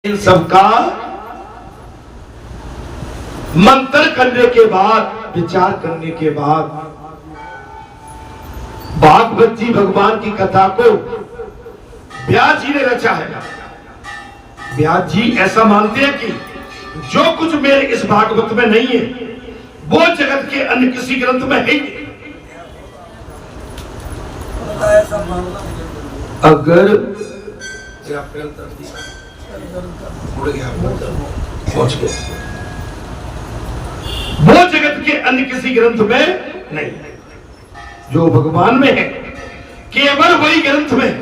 इन सबका मंत्र करने के बाद, विचार करने के बाद भागवत जी भगवान की कथा को व्यास जी ने रचा है। व्यास जी ऐसा मानते हैं कि जो कुछ मेरे इस भागवत में नहीं है वो जगत के अन्य किसी ग्रंथ में है ही। अगर पहुंच गए वो जगत के अन्य किसी ग्रंथ में नहीं, जो भगवान में है केवल वही ग्रंथ में।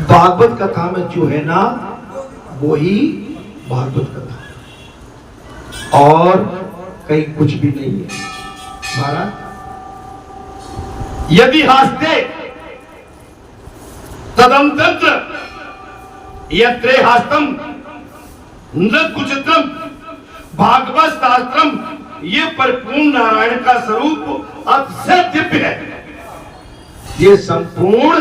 भागवत कथा में जो है ना वही भागवत कथा, और कहीं कुछ भी नहीं है। महाराज यदि हास्ते तदंतंत्र यत्रे हास्तम नृकुचित्रम भागवत शास्त्रम, ये परिपूर्ण नारायण का स्वरूप अतिशय दिव्य है। ये संपूर्ण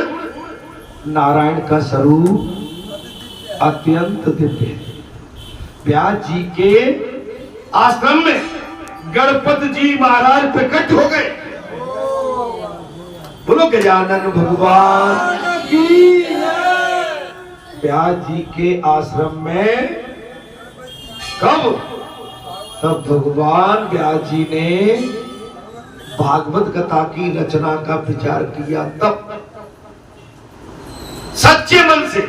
नारायण का स्वरूप अत्यंत दिव्य है। व्यास जी के आश्रम में गणपति जी महाराज प्रकट हो गए। बोलो गजानन भगवान की। व्यास जी के आश्रम में कब? तब भगवान व्यास जी ने भागवत कथा की रचना का विचार किया, तब सच्चे मन से।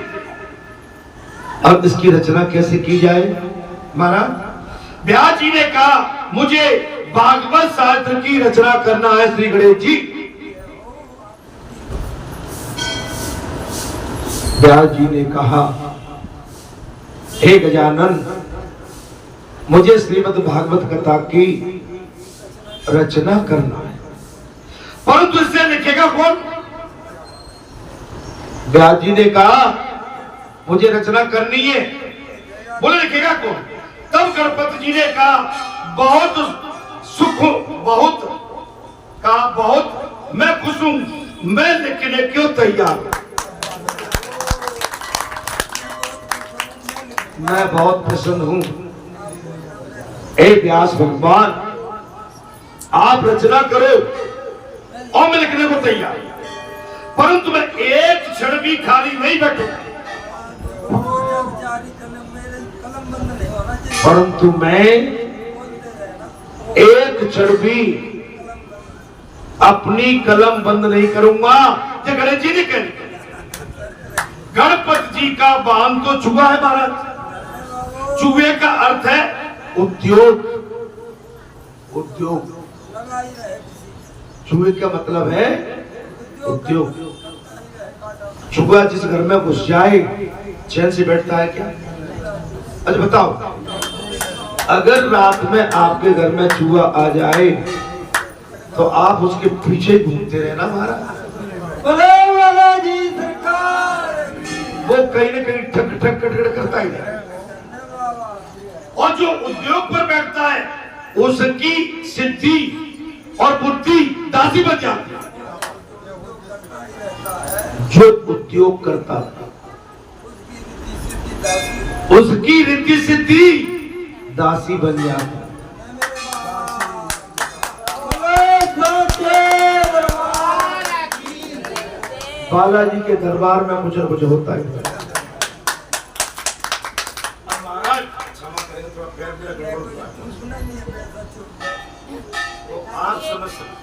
अब इसकी रचना कैसे की जाए? महाराज व्यास जी ने कहा मुझे भागवत शास्त्र की रचना करना है। श्री गणेश जी व्यास जी ने कहा हे गजानन, मुझे श्रीमद् भागवत कथा की रचना करना है, परंतु इससे लिखेगा कौन? व्यास जी ने कहा मुझे रचना करनी है, बोले लिखेगा कौन? तब गणपति जी ने कहा बहुत सुख, बहुत मैं खुश हूं, मैं लिखने क्यों तैयार हूं। मैं बहुत प्रसन्न हूं। हे व्यास भगवान, आप रचना करो और मैं लिखने को तैयार, परंतु मैं एक क्षण भी खाली नहीं बैठूंगा। परंतु मैं एक क्षण भी अपनी कलम बंद नहीं करूंगा। ये गणेश जी ने कह, गणपति जी का वाहन तो चूहा है महाराज। चूहे का अर्थ है उद्योग। उद्योग, चूहे का मतलब है उद्योग। चूहा जिस घर में घुस जाए चैन से बैठता है क्या? अच्छा बताओ, अगर रात में आपके घर में चूहा आ जाए तो आप उसके पीछे घूमते रहना महाराज। वो कहीं ना कहीं ठक ठक खटखट करता ही है। और जो उद्योग पर बैठता है उसकी सिद्धि और बुद्धि दासी बन जाती है। जो उद्योग करता है उसकी रिद्धि सिद्धि दासी बन जाती है। बालाजी के दरबार में कुछ न कुछ होता है। आप समझ सकते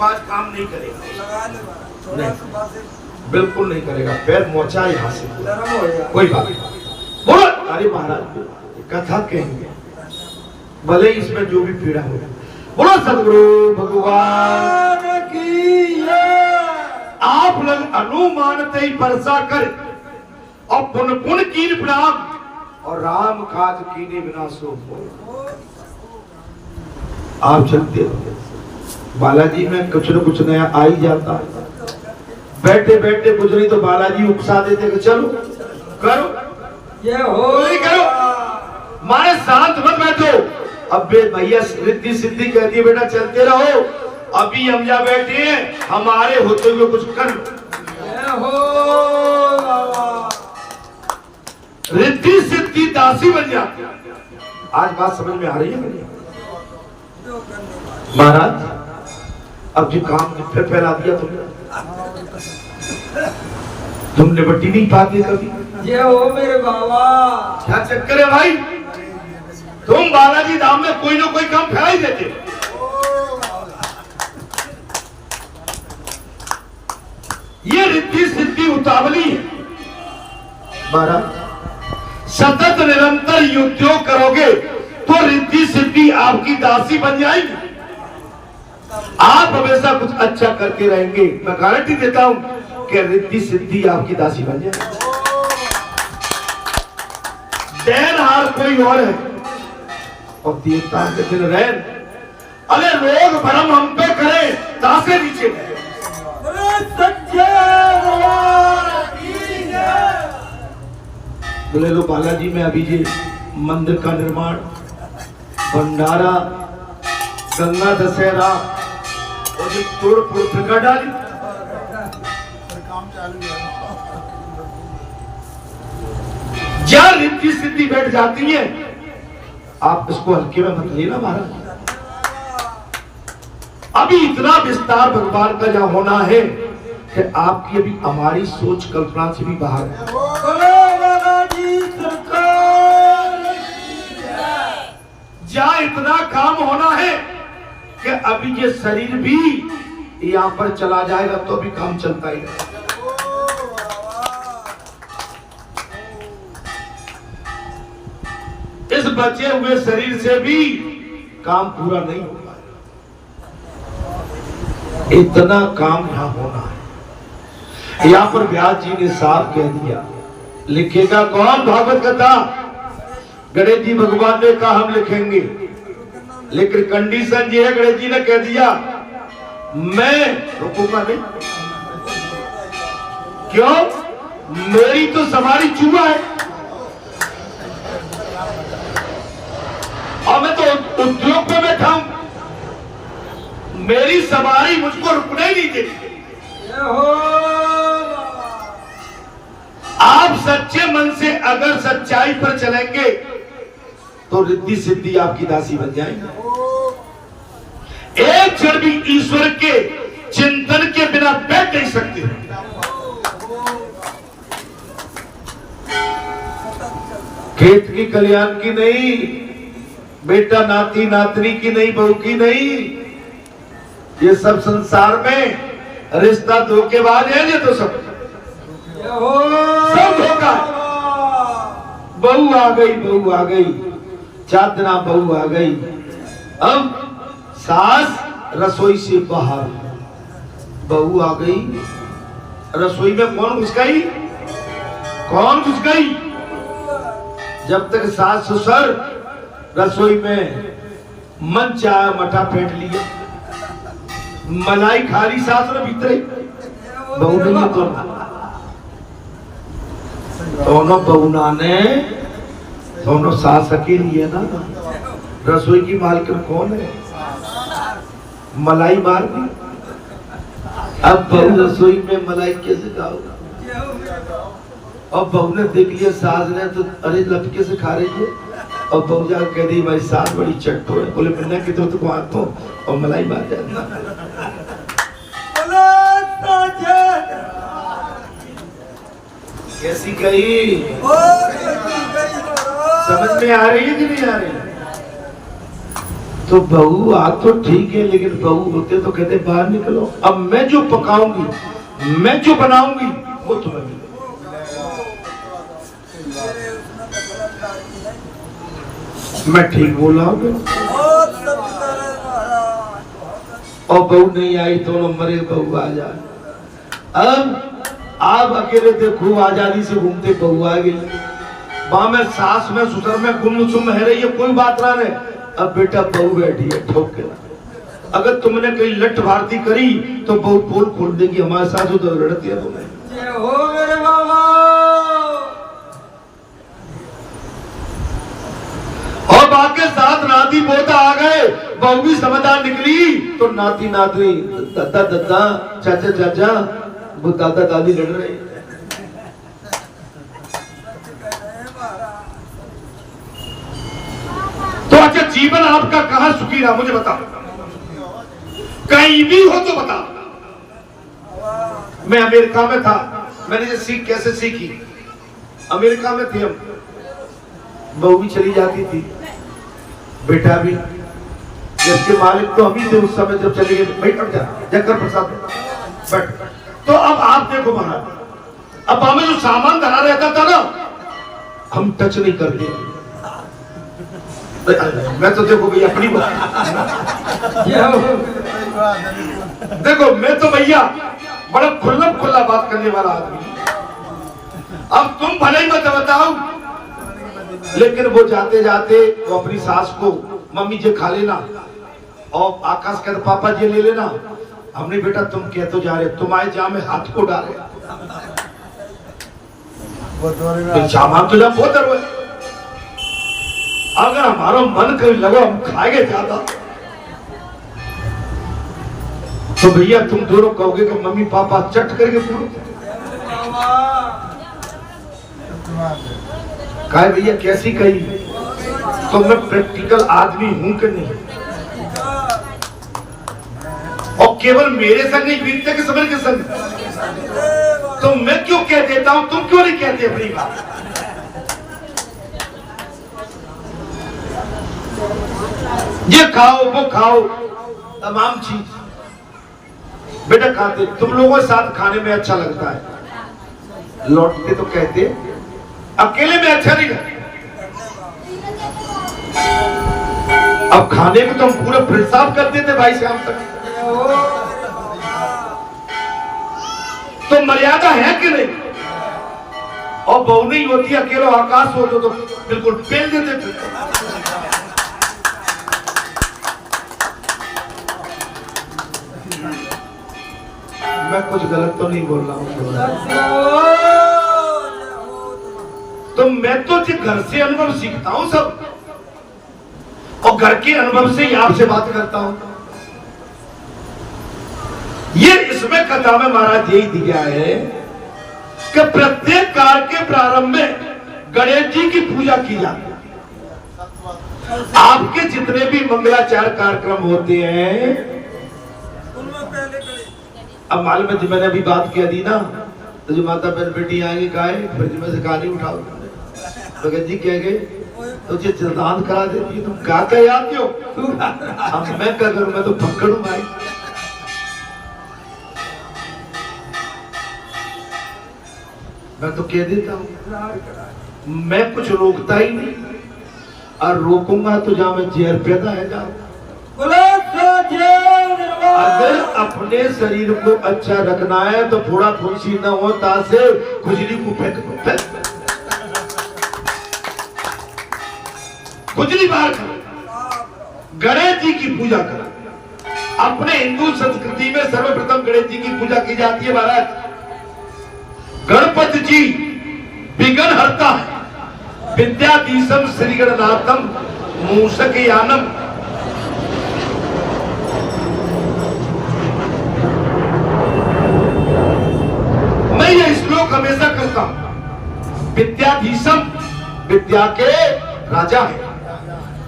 आज काम नहीं करेगा, नहीं, बिल्कुल नहीं करेगा। पैर मोचा यहाँ से कोई बात नहीं। बोलो अरे महाराज कथा कहेंगे, भले इसमें जो भी पीड़ा हो। बोलो सदगुरु भगवान की। आप लोग अनुमानते ही वर्षा कर और पुन पुन कीन प्रणाम और राम काज कीने विनाशो हो। आप चलते हो, बालाजी में कुछ न कुछ नया आ ही जाता है। बैठे बैठे कुछ नहीं तो बालाजी उकसा देते कि चलो करो, ये हो नहीं करो, मारे शांत मत बैठो। अब भैया रिद्धि सिद्धि कहती है बेटा चलते रहो, अभी हम जा बैठे हैं, हमारे होते हुए कुछ कर लो। रिद्धि सिद्धि दासी बन जाती है। आज बात समझ में आ रही है मेरी? महाराज अब जो काम फिर फैला दिया तुमने बट्टी नहीं पाती कभी। ये हो मेरे बाबा, क्या चक्कर है भाई? तुम बालाजी धाम में कोई ना कोई काम फैला ही देते। ये रिद्धि सिद्धि उतावली है महाराज। सतत निरंतर उद्योग करोगे तो रिद्धि सिद्धि आपकी दासी बन जाएगी। आप हमेशा कुछ अच्छा करके रहेंगे, मैं गारंटी देता हूं कि रिद्धि सिद्धि आपकी दासी बन जाएगी। देनहार कोई और है और देवता के दिन रैन। अरे रोग भरम हम पे करे दासे नीचे गए। बोले लो बालाजी में अभी ये मंदिर का निर्माण, भंडारा, गंगा दशहरा और ये तोड़ फोड़ फेंका डाली। जहाँ रिद्धि सिद्धि बैठ जाती है आप इसको हल्के में मत लेना महाराज। अभी इतना विस्तार भगवान का जहाँ होना है कि आपकी अभी हमारी सोच कल्पना से भी बाहर है। जहाँ इतना काम होना है कि अभी ये शरीर भी यहाँ पर चला जाएगा तो भी काम चलता ही है। इस बचे हुए शरीर से भी काम पूरा नहीं होगा। इतना काम यहाँ होना है। यहाँ पर व्यास जी ने साफ कह दिया, लिखेगा कौन भागवत कथा? गणेश जी भगवान ने कहा हम लिखेंगे, लेकिन कंडीशन ये है, गणेश जी ने कह दिया मैं रुकूंगा नहीं। क्यों? मेरी तो सवारी चूहा है और मैं तो उद्योग पे बैठा हूं। मेरी सवारी मुझको रुकने ही नहीं देती। आप सच्चे मन से अगर सच्चाई पर चलेंगे तो रिद्धि सिद्धि आपकी दासी बन जाएगी। एक क्षण भी ईश्वर के चिंतन के बिना बैठ नहीं सकते। खेत की कल्याण की नहीं, बेटा नाती नातनी की नहीं, बहू की नहीं, ये सब संसार में रिश्ता धोखेबाज है। ये तो सब धोखा। बहू आ गई, बहू आ गई, चादना बहू आ गई। अब सास रसोई से बाहर, बहू आ गई रसोई में। कौन घुस गई? कौन घुस गई? जब तक सास ससुर रसोई में मन चाहे मठा फेंट लिया, मलाई खाली सास ने भीतर, बहू नहीं तो दोनों बहुना ने, दोनों सास अकेली है ना। रसोई की मालकिन कौन है? मलाई मार दी। अब बहू रसोई में मलाई कैसे खाओगे? और बहू ने देख लिया सास ने तो अरे लपके से खा रही है। और बहू जा कह दी भाई सास बड़ी चट्टो है। बोले बिना की तो को और मलाई मार जाती। कैसी कही? समझ में आ रही है कि नहीं आ रही? तो बहू आ तो ठीक है, लेकिन बहू होते तो कहते बाहर निकलो, अब मैं जो पकाऊंगी, मैं जो बनाऊंगी वो तुम्हें मिले। मैं ठीक बोला हूँ। और बहू नहीं आई, दोनों मरे, बहू आ जाए। अब आप अकेले थे, खूब आजादी से घूमते, बहू आ गई। वहां में सास में ससुर में गुमसुम है रही है, कोई बात ना रहे। अब बेटा बहू बैठी है ठोक के। अगर तुमने कहीं लट भारती करी तो बहू पोल खोल देगी। हमारे साथ तो लड़ती है तुम्हें। हो मेरे बाबा। और बाकी साथ नाती पोता आ गए, बहू भी समझदार निकली तो नाती नातनी, दादा दादा, चाचा चाचा, वो दादा दादी लड़ रहे। तो अच्छा जीवन आपका कहां सुखी रहा मुझे बताओ, कहीं भी हो तो बताओ। मैं अमेरिका में था, मैंने ये सीख कैसे सीखी, अमेरिका में थे हम, बहू भी चली जाती थी, बेटा भी, जिसके मालिक तो हम ही थे उस समय जब चले गए, भाई कट जा जयकर प्रसाद बैठ। तो अब आप देखो महाराज, अब हमें जो सामान धरा रहता था ना, हम टच नहीं करते। मैं तो देखो भैया अपनी बात देखो, मैं तो भैया बड़ा खुल्लम खुल्ला बात करने वाला आदमी। अब तुम भले ही मत बताओ, लेकिन वो जाते जाते वो अपनी सास को, मम्मी जी खा लेना, और आकाश कहता पापा जी ले लेना। हमने बेटा तुम कह तो जा रहे, तुम्हारे जहाँ में हाथ को डाले सामान तो जब बहुत है। अगर हमारा मन कभी लगा हम खाएंगे ज्यादा, तो भैया तुम दोनों कहोगे कि मम्मी पापा चट करके पूरा कहे भैया कैसी कही, तो मैं प्रैक्टिकल आदमी हूं कि नहीं, और केवल मेरे संग नहीं बीतते कि समझ के संग, तो मैं क्यों कह देता हूं, तुम क्यों नहीं कहते अपनी बात। ये खाओ वो खाओ तमाम चीज बेटा खाते, तुम लोगों के साथ खाने में अच्छा लगता है, लौटते तो कहते अकेले में अच्छा नहीं लगता। अब खाने को तो हम पूरा प्रिंसाफ कर देते भाई शाम तक, तो मर्यादा है कि नहीं। और बहू नहीं होती, अकेला आकाश हो तो बिल्कुल पेल देते थे। मैं कुछ गलत तो नहीं बोल रहा हूँ, तो मैं तो घर से अनुभव सीखता हूं सब, और घर के अनुभव से ही आपसे बात करता हूं। ये इसमें कथा में महाराज यही दिया है कि प्रत्येक काल के प्रारंभ में गणेश जी की पूजा की जाती है। आपके जितने भी मंगलाचार कार्यक्रम होते हैं, अब मालूम है, मैंने अभी बात किया दी ना, तो जो माता बहन बेटी आएंगे गाय, फिर जी में से कहानी उठाओ, भगत जी कह गए तो ये चिंतान करा देती है, तुम क्या कह आते हो, मैं क्या करूं, मैं तो पकड़ू भाई। मैं तो कह देता हूं, मैं कुछ रोकता ही नहीं, और रोकूंगा तो जहां में जहर पैदा है जाओ। अगर अपने शरीर को अच्छा रखना है तो थोड़ा फुंसी न हो, तासे खुजली को फेंक दो, खुजली बाहर करो, गणेश जी की पूजा करो। अपने हिंदू संस्कृति में सर्वप्रथम गणेश जी की पूजा की जाती है महाराज। गणपति जी विघ्न हरता है, विद्याधीशम श्री गणनाथम मूषकयानम। मैं ये श्लोक हमेशा करता हूं। विद्याधीशम विद्या के राजा है,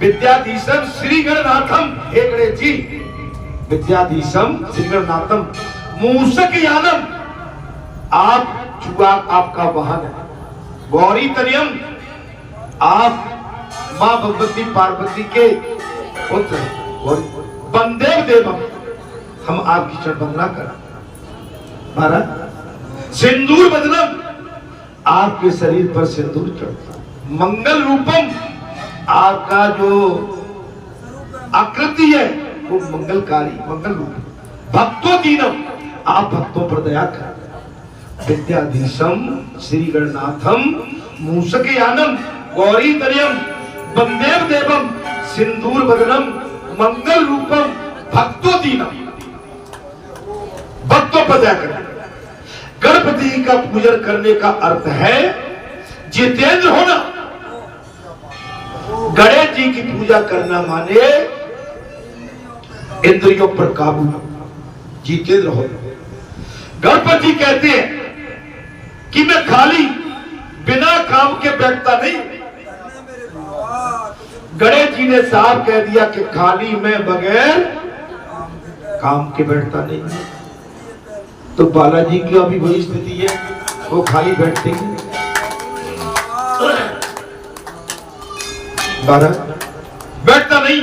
विद्याधीशम श्री गणनाथम, हे गणेश जी, विद्याधीशम श्री गणनाथम मूषकयानम, आप जुआ आपका वाहन है, गौरी तनियम, आप मां भगवती पार्वती के पुत्र, वंदे देवम, हम आपकी चढ़वंदना करें महाराज। सिंदूर बदनम, आपके शरीर पर सिंदूर चढ़ता। मंगल रूपम, आपका जो आकृति है वो मंगलकारी, मंगल रूप। भक्तो दीनम, आप भक्तों पर दया कर। विद्याधीशम श्री गणनाथम मूषकयानम, गौरी तनयम, वंदेव देवम, सिंदूर बदनम, मंगल रूपम, भक्तो दीनम, भक्तों पर दया कर। गणपति का पूजन करने का अर्थ है जितेंद्र होना। गणेश जी की पूजा करना माने इंद्रियों पर काबू, जितेंद्र होना। गणपति कहते हैं कि मैं खाली बिना काम के बैठता नहीं। गणेश जी ने साफ कह दिया कि खाली में बगैर काम के बैठता नहीं। तो बालाजी की अभी वही स्थिति है, वो खाली बैठते हैं। बैठता नहीं।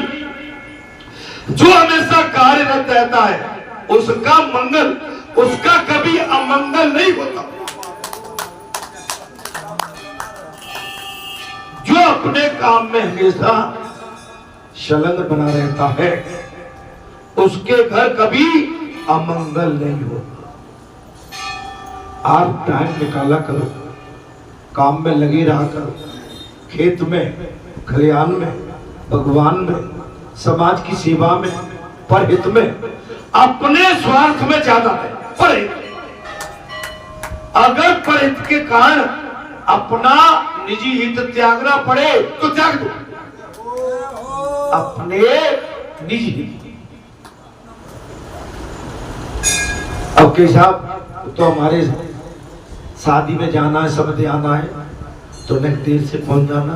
जो हमेशा कार्यरत रहता है उसका मंगल, उसका कभी अमंगल नहीं होता। जो अपने काम में हमेशा संलग्न बना रहता है उसके घर कभी अमंगल नहीं होता। आप टाइम निकाला करो, काम में लगी रहा करो, खेत में, खलिहान में, भगवान में, समाज की सेवा में, परहित में। अपने स्वार्थ में ज्यादा है परहित। अगर परहित के कारण अपना निजी हित त्यागना पड़े तो त्याग दो, अपने निजी हित। अब के साहब तो हमारे शादी में जाना है, समझे आना है तो न देर से पहुंच जाना,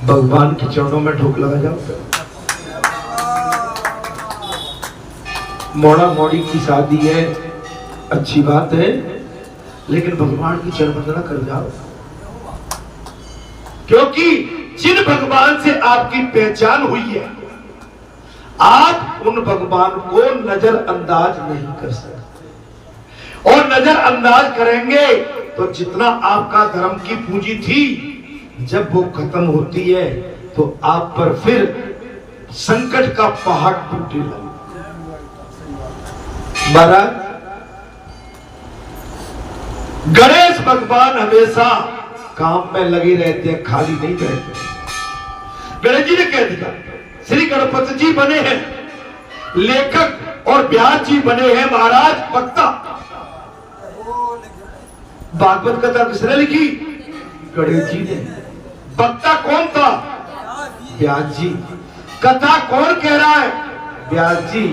भगवान के चरणों में ढोक लगा जाओ। मोड़ा मोड़ी की शादी है, अच्छी बात है, लेकिन भगवान की चरण वंदना कर जाओ। क्योंकि जिन भगवान से आपकी पहचान हुई है आप उन भगवान को नजरअंदाज नहीं कर सकते। और नजरअंदाज करेंगे तो जितना आपका धर्म की पूंजी थी जब वो खत्म होती है तो आप पर फिर संकट का पहाड़ टूटे लगे। गणेश भगवान हमेशा काम में लगे रहते हैं, खाली नहीं रहते। गणेश जी ने कह दिया श्री गणपति जी बने हैं लेखक और व्यास जी बने हैं महाराज वक्ता। भागवत कथा किसने लिखी? गणेश जी ने। वक्ता कौन था? व्यास जी। कथा कौन कह रहा है? व्यास जी।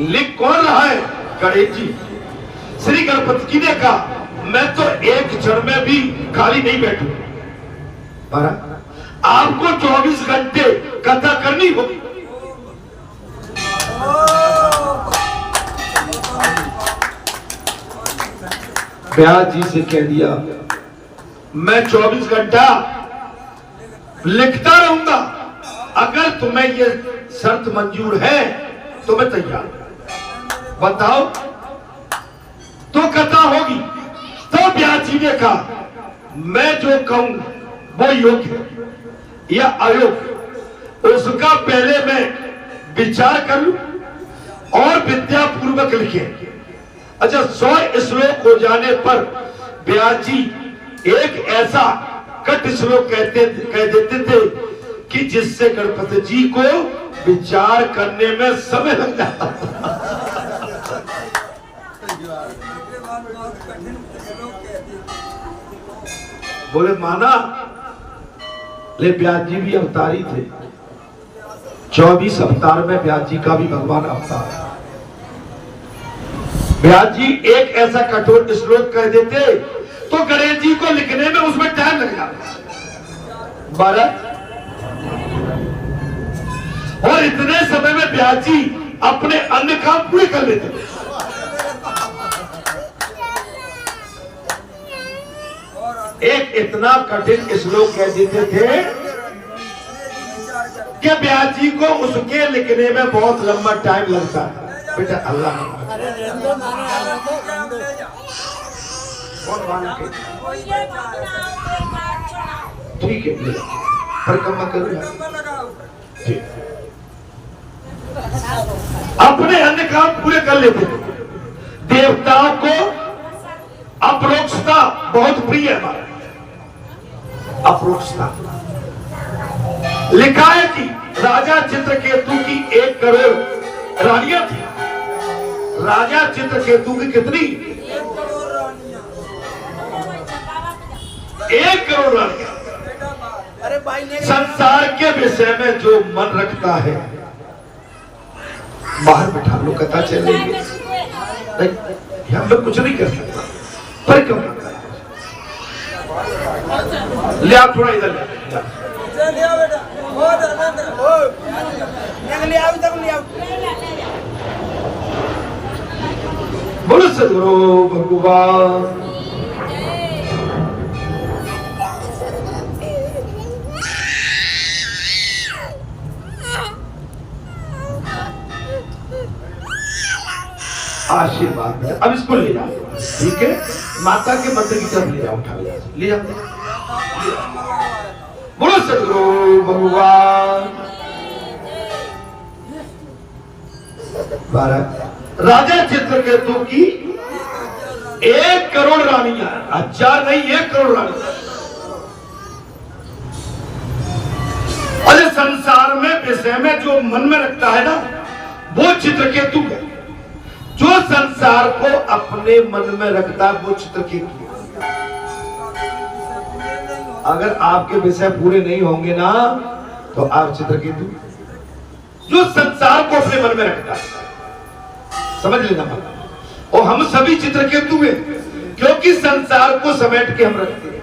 लिख कौन रहा है? गणेश जी। श्री गणपति जी ने कहा मैं तो एक क्षण में भी खाली नहीं बैठू। आपको 24 घंटे कथा करनी होगी। व्यास जी से कह दिया मैं 24 घंटा लिखता रहूंगा, अगर तुम्हें ये शर्त मंजूर है तो मैं तैयार। बताओ तो कथा होगी। तो व्यास जी ने कहा मैं जो कहूं वो योग्य या अयोग्य उसका पहले मैं विचार कर लूं और विद्या पूर्वक लिखे। अच्छा 100 श्लोक हो जाने पर व्यास जी एक ऐसा कट श्लोक कह देते थे कि जिससे गणपति जी को विचार करने में समय लग जाता था। बोले माना ले व्यास जी भी अवतारी थे। 24 अवतार में व्यास जी का भी भगवान अवतार है। व्यास जी एक ऐसा कठोर श्लोक कह देते तो गणेश जी को लिखने में उसमें टाइम लग जाता। और इतने समय में व्यास जी अपने अन्य काम पूरे कर लेते। एक इतना कठिन श्लोक कह देते थे कि व्यास जी को उसके लिखने में बहुत लंबा टाइम लगता है। बेटा अल्लाह ठीक है परिक्रमा करो। अपने अन्य काम पूरे कर लेते। देवताओं को अपरोक्षता बहुत प्रिय है। हमारा अपरोक्षता लिखा है कि राजा चित्रकेतु की 1 करोड़ रानियां थी। राजा चित्रकेतु की कितनी? 1 करोड़ रानियां। संसार के विषय में जो मन रखता है बाहर बैठा लो, कथा चलेगी। हम लोग कुछ नहीं कर सकते। परिक्रमा ले आओ थोड़ा इधर ले आओ। ले आओ बेटा ओ धर्मेंद्र ओ ले आओ तक ले आओ। बोलो सदगुरु भगवान। आशीर्वाद है। अब इसको ले जाओ, ठीक है? माता के मंदिर की तरफ ले जाओ, उठा ले जाओ। बोलो सदगुरु भगवान। राजा चित्रकेतु की 1 करोड़ रानियां, 1000 नहीं 1 करोड़ रानियां। और संसार में विषय में जो मन में रखता है ना, वो चित्रकेतु है। जो संसार को अपने मन में रखता है वो चित्रकेतु है। अगर आपके विषय पूरे नहीं होंगे ना तो आप चित्रकेतु। जो संसार को अपने मन में रखता है, समझ लेना। और हम सभी चित्रकेतु हैं, क्योंकि संसार को समेट के हम रखते हैं।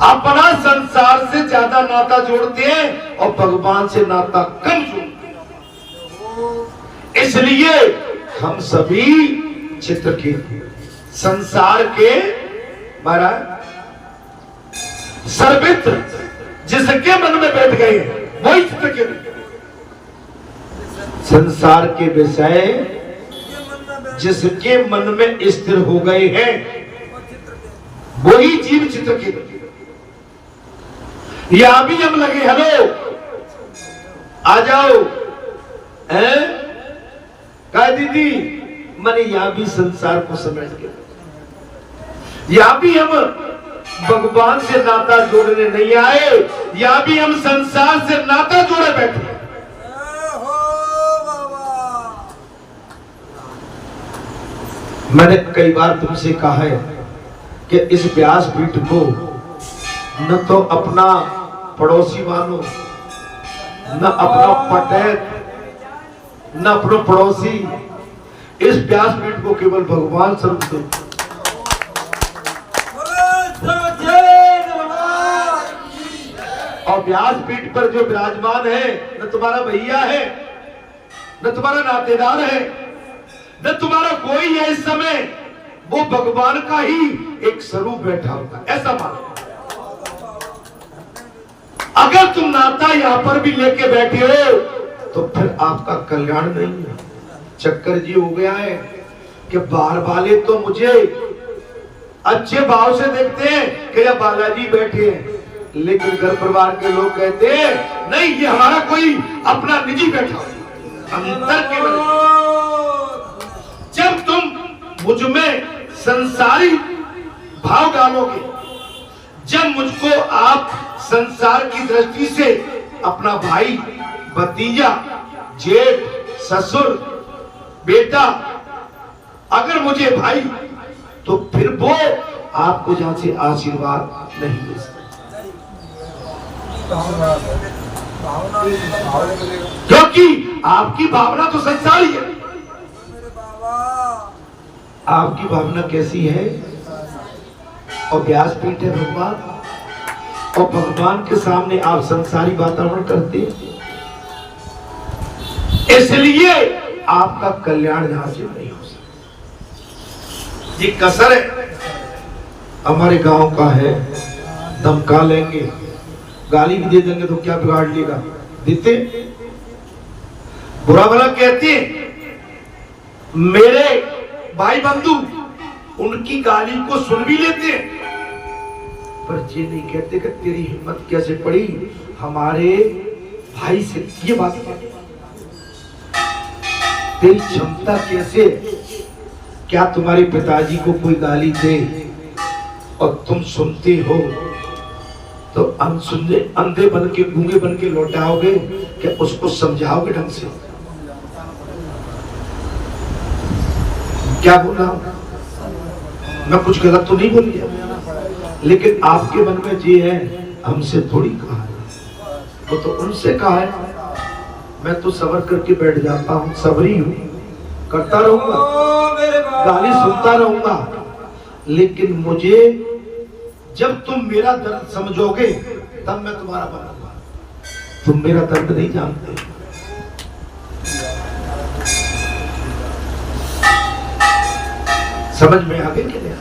अपना संसार से ज्यादा नाता जोड़ते हैं और भगवान से नाता कम जोड़ते हैं। इसलिए हम सभी चित्रकेतु, संसार के महाराज सर्वत्र जिसके मन में बैठ गए वही चित्रकेतु। संसार के विषय जिसके मन में स्थिर हो गए हैं वही जीव चित्रकेतु। यहां भी हम लगे, हेलो आ जाओ, कहा दीदी मैंने यहां भी संसार को समझ के, यहां भी हम भगवान से नाता जोड़ने नहीं आए, यहां भी हम संसार से नाता जोड़े बैठे। मैंने कई बार तुमसे कहा है कि इस व्यासपीठ को न तो अपना पड़ोसी मानो, न अपना पटेत, न अपना पड़ोसी। इस व्यासपीठ को केवल भगवान स्वरूप दो। और व्यासपीठ पर जो विराजमान है न तुम्हारा भैया है, न तुम्हारा नातेदार है, न तुम्हारा कोई है इस समय, वो भगवान का ही एक स्वरूप बैठा होगा, ऐसा मानो। अगर तुम नाता यहां पर भी लेके बैठे हो तो फिर आपका कल्याण नहीं है। चक्कर जी हो गया है कि बाहर वाले तो मुझे अच्छे भाव से देखते हैं कि यह बालाजी बैठे हैं, लेकिन घर परिवार के लोग कहते हैं नहीं ये हमारा कोई अपना निजी बैठा हो। अंतर के जब तुम मुझ में संसारी भाव डालोगे, जब मुझको आप संसार की दृष्टि से अपना भाई, भतीजा, जेठ, ससुर, बेटा अगर मुझे भाई, तो फिर वो आपको जहां से आशीर्वाद नहीं दे सकता, क्योंकि आपकी भावना तो संसारी है। आपकी भावना कैसी है? और व्यासपीठ है भगवान, और भगवान के सामने आप संसारी वातावरण करते हैं, इसलिए आपका कल्याण यहां से नहीं हो सकता। ये कसर है, हमारे गांव का है, धमका लेंगे, गाली भी दे देंगे तो क्या बिगाड़ लेगा, देते बुरा भला कहते हैं। मेरे भाई बंधु उनकी गाली को सुन भी लेते हैं, पर ये नहीं कहते कि तेरी हिम्मत कैसे पड़ी हमारे भाई से ये बात, तेरी क्षमता कैसे, क्या तुम्हारे पिताजी को कोई गाली दे और तुम सुनते हो तो अनसुने अंधे बन के, गूंगे बन के लौटाओगे कि उसको समझाओगे ढंग से? क्या बोला मैं? कुछ गलत तो नहीं बोली है, लेकिन आपके मन में ये है, हमसे थोड़ी कहा है, वो तो उनसे कहा है। मैं तो सबर करके बैठ जाता हूँ, सबरी हूँ, करता रहूंगा, गाली सुनता रहूंगा, लेकिन मुझे जब तुम मेरा दर्द समझोगे तब मैं तुम्हारा बनूंगा। तुम मेरा दर्द नहीं जानते। समझ में आ गई कि नहीं?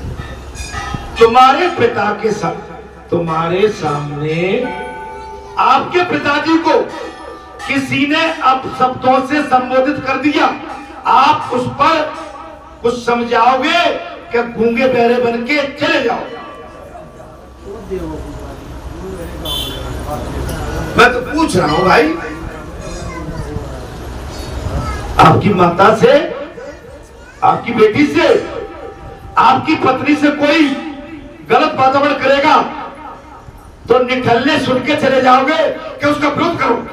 तुम्हारे पिता के साथ, तुम्हारे सामने आपके पिताजी को किसी ने अपशब्दों से संबोधित कर दिया, आप उस पर कुछ समझाओगे कि गूंगे बहरे बन के चले जाओ? मैं तो पूछ रहा हूं भाई, आपकी माता से, आपकी बेटी से, आपकी पत्नी से कोई गलत वातावरण करेगा तो निठल्ले सुन के चले जाओगे कि उसका विरोध करोगे?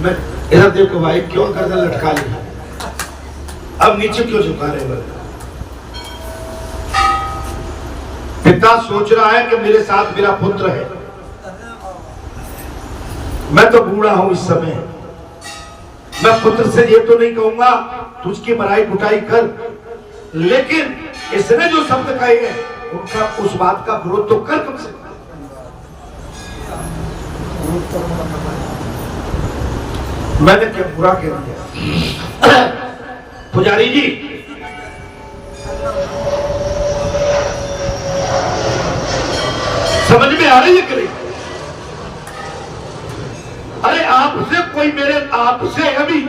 मैं इधर देखो भाई, क्यों गर्दन लटका लिया? अब नीचे क्यों झुका रहे हो? पिता सोच रहा है कि मेरे साथ मेरा पुत्र है। मैं तो बूढ़ा हूं इस समय, मैं पुत्र से ये तो नहीं कहूंगा तुझकी मराई कुटाई कर, लेकिन इसने जो शब्द कहे हैं उनका, उस बात का विरोध तो कर कम से कम। मैंने क्या बुरा कह दिया? पुजारी जी, समझ में आ रही है कि नहीं? अरे आपसे कोई, मेरे आपसे अभी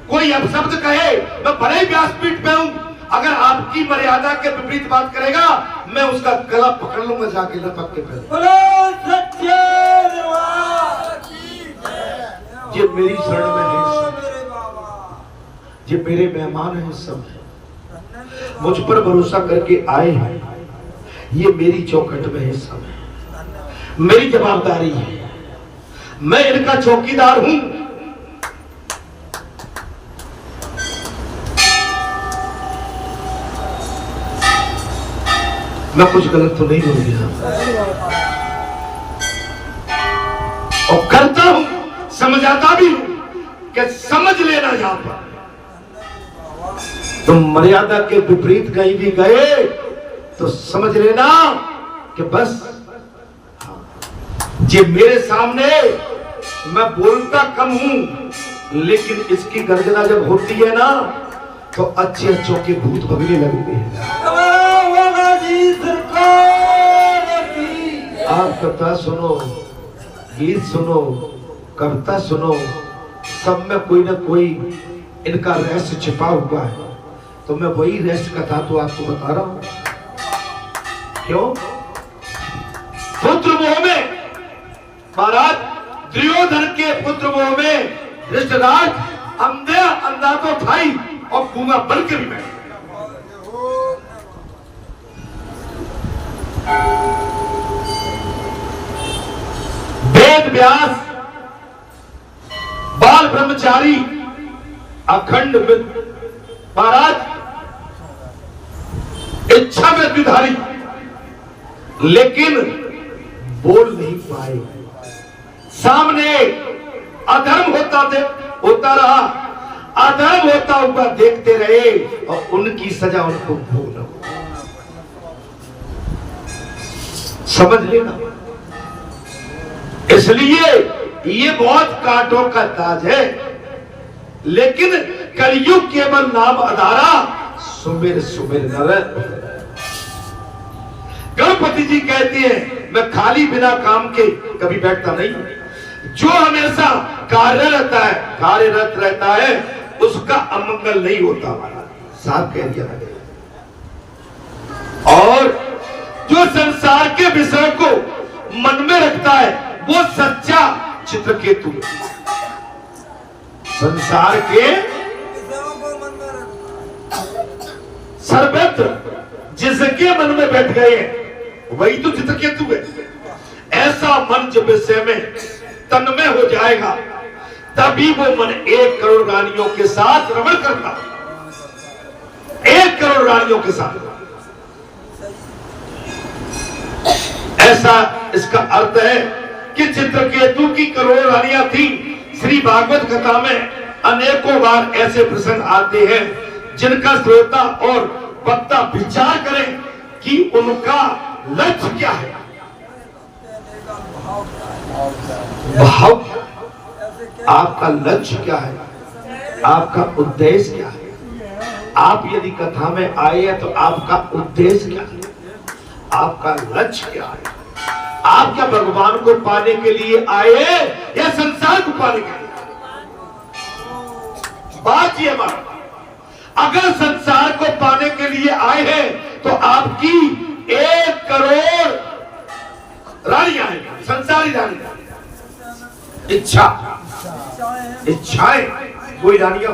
कोई अपशब्द कहे, मैं बड़े व्यासपीठ पे हूं, अगर आपकी मर्यादा के विपरीत बात करेगा मैं उसका गला पकड़ लूंगा जाके लपक के पहले। ये मेरी शरण में है, ये मेरे मेहमान हैं, सब है, मुझ पर भरोसा करके आए हैं, ये मेरी चौखट में है, सब है, मेरी जवाबदारी है, मैं इनका चौकीदार हूं। मैं कुछ गलत तो नहीं बोल गया और करता हूं, समझाता भी हूं कि समझ लेना। यहां पर तुम मर्यादा के विपरीत कहीं भी गए तो समझ लेना कि बस ये मेरे सामने, मैं बोलता कम हूं लेकिन इसकी गर्जना जब होती है ना तो अच्छे अच्छों के भूत भगने लगते हैं। आप कथा सुनो, गीत सुनो, कविता सुनो, सब में कोई ना कोई इनका रहस्य छिपा हुआ है, तो मैं वही रहस्य कथा तो आपको बता रहा हूं। क्यों? पुत्र मोह में महाराज, दुर्योधन के पुत्र मोह में धृतराष्ट्र अंधा तो था ही और गूंगा बन के भी बैठा। वेद व्यास, बाल ब्रह्मचारी, अखंड महाराज, इच्छा में द्विधारी, लेकिन बोल नहीं पाए। सामने अधर्म होता रहा, अधर्म होता हुआ देखते रहे और उनकी सजा उनको भोगना। समझ लेना, इसलिए ये बहुत कांटों का ताज है, लेकिन कलयुग केवल नाम आधारा, सुमिर सुमिर नर। गणपति जी कहते हैं मैं खाली बिना काम के कभी बैठता नहीं, जो हमेशा कार्यरत रहता है उसका अमंगल नहीं होता। साफ कह दिया था। और जो संसार के विषय को मन में रखता है वो सच्चा चित्रकेतु। संसार के सर्वत्र जिसके मन में बैठ गए वही तो चित्रकेतु है। ऐसा मन जब विषय में तन्मय हो जाएगा तभी वो मन 1 करोड़ रानियों के साथ रमण करता, 1 करोड़ रानियों के साथ। ऐसा इसका अर्थ है कि चित्रकेतु की करोड़ों रानियां थी। श्री भागवत कथा में अनेकों बार ऐसे प्रसंग आते हैं जिनका श्रोता और वक्ता विचार करें कि उनका लक्ष्य क्या है, भाव क्या है, आपका लक्ष्य क्या है, आपका उद्देश्य क्या है। आप यदि कथा में आए हैं तो आपका उद्देश्य क्या है, आपका लक्ष्य क्या है। आप क्या भगवान को पाने के लिए आए या संसार को पाने के लिए? बात ये हमारा, अगर संसार को पाने के लिए आए हैं तो आपकी 1 करोड़ रानियां हैं, संसारी रानियां, इच्छाएं कोई रानियां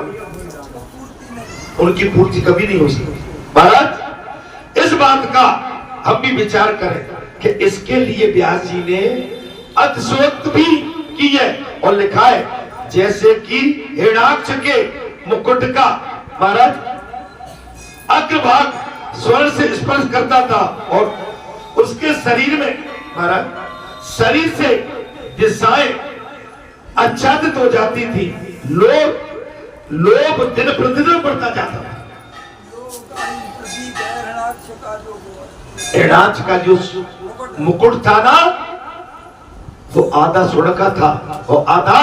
उनकी पूर्ति कभी नहीं हो सकती। महाराज इस बात का हम भी विचार करें कि इसके लिए व्यास जी ने अतिशयोक्त भी की है और लिखा है, जैसे कि हिरणाक्ष के मुकुट का महाराज अग्रभाग स्वर्ण से स्पर्श करता था और उसके शरीर में महाराज शरीर से दिशाएं आच्छादित हो जाती थी, लोभ दिन प्रतिदिन बढ़ता जाता था। हिरणाक्ष का जो मुकुट था ना, वो आधा स्वर्ण का था और आधा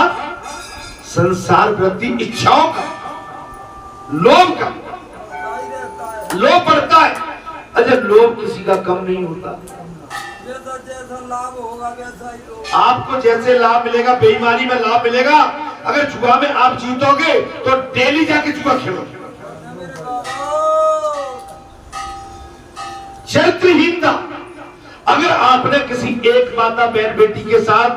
संसार प्रति इच्छाओं का, लोभ का। लोभ बढ़ता है, अच्छा लोभ किसी का कम नहीं होता। जैसा लाभ होगा वैसा ही होगा। आपको जैसे लाभ मिलेगा, बेईमानी में लाभ मिलेगा। अगर जुआ में आप जीतोगे तो डेली जाके जुआ खेलोगे। चरित्रहीनता, अगर आपने किसी एक माता बहन बेटी के साथ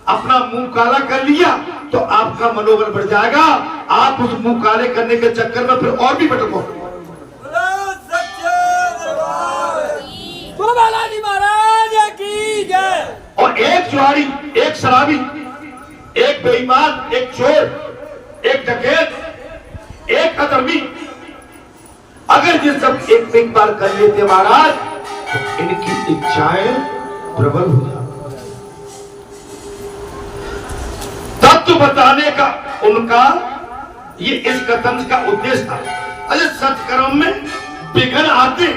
अपना मुंह काला कर लिया तो आपका मनोबल बढ़ जाएगा। आप उस मुंह काले करने के चक्कर में फिर और भी भटकोगे। बालाजी महाराज की जय। और एक जुआरी, एक शराबी, एक बेईमान, एक चोर, एक डकैत, एक अधर्मी, अगर ये सब एक बार कर लेते महाराज तो इनकी इच्छाएं प्रबल हो जाती। तत्व बताने का उनका ये इस कथन का उद्देश्य था। अरे सत्कर्म में विघ्न आते